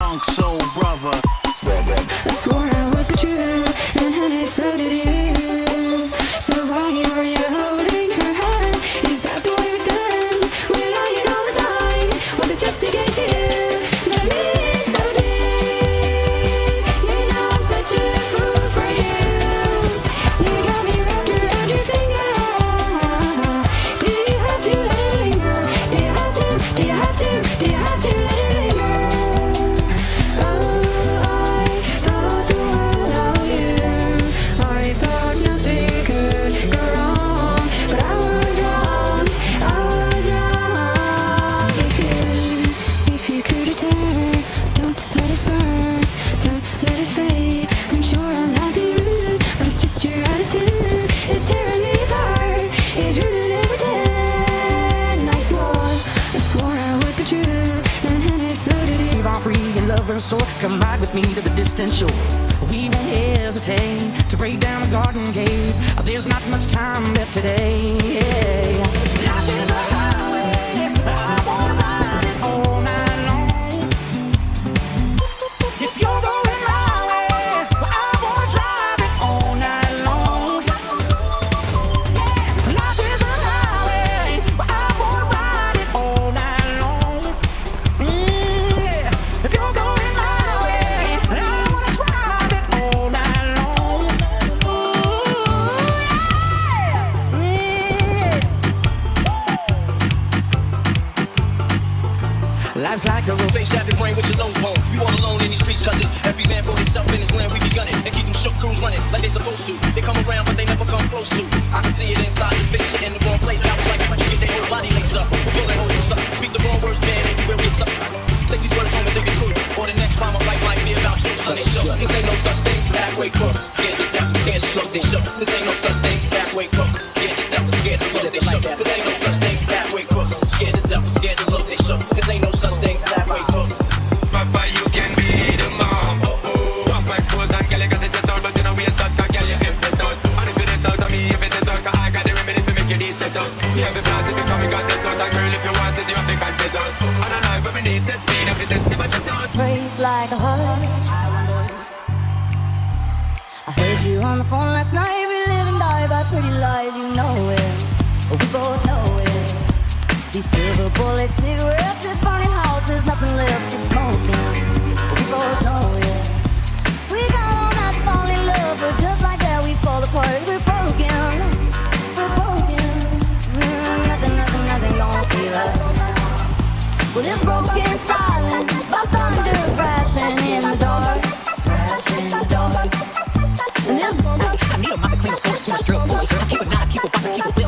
drunk soul brother. I swore I would be true, and honey, so did you. So why were you holding her hand? Is that the way we stand? We're lying all the time. Was it just a game to you? Let me so deep. You know I'm such a fool for you. You got me wrapped around your finger. Do you have to let it linger? Do you have to? Do you have to? Do you have to let it linger? I thought nothing could go wrong, but I was wrong, I was wrong. If you could return, don't let it burn, don't let it fade. I'm sure I'm not being rude, but it's just your attitude. It's tearing me apart, it's rooted every day. And I swore I would be true, and honey, so did you. Leave our free and love and soul. Come ride with me to the distant shore. We won't hesitate to break down a garden gate. There's not much time left today. Life is a highway, I wanna ride it all night long. If you're going my way, I wanna drive it all night long. Life is a highway, I wanna ride it all night long. Yeah. If you're going my way, I wanna drive it all night long. Life's like a road. Face having brain with your lungs bone. You all alone in these streets, cousin. Every man for himself in his land, we be gunning. And keep them shook crews running like they supposed to. They come around, but they never come close to. I can see it inside your face, you're in the wrong place. I was like, you get their whole body laced up. Bullet holes to suck. Speak the wrong words, man, and you will get touched. Take these words home and think it through. Or the next time I write might be about you. Son, they shook. This ain't no such thing as halfway crooks. Scared to death, scared to look, they shook. This ain't no such thing as halfway crooks. Scared to death, scared to look, they shook. This ain't no such thing as halfway crooks. Scared to death, scared to look, they shook. This ain't no such thing as halfway crooks. Papa, you can be the mom. Fuck my clothes and girl, you got it just out, but you know we ain't such a girl, you empty out. And if it is out of me, if it is out, 'cause I got the remedy to make you decent out. You have the plans if you come, you got this out. And girl, if you want it, you have to cut this out. And I know, but we need to speed up the test, but just out. Praise like a hug. I heard you on the phone last night. We live and die by pretty lies, you know it. We both know it. These silver bullet cigarettes, this burning house, there's nothing left, it's smoking. We both know it. We got all night to fall in love, but just like that we fall apart. We're broken, we're broken. Nothing gonna save us. Well, this broken silence, by thunder crashing in the dark, crashing in the dark. And this I need a mop to clean the floors, too much drip. I keep a knot, keep a watch, keep a bill.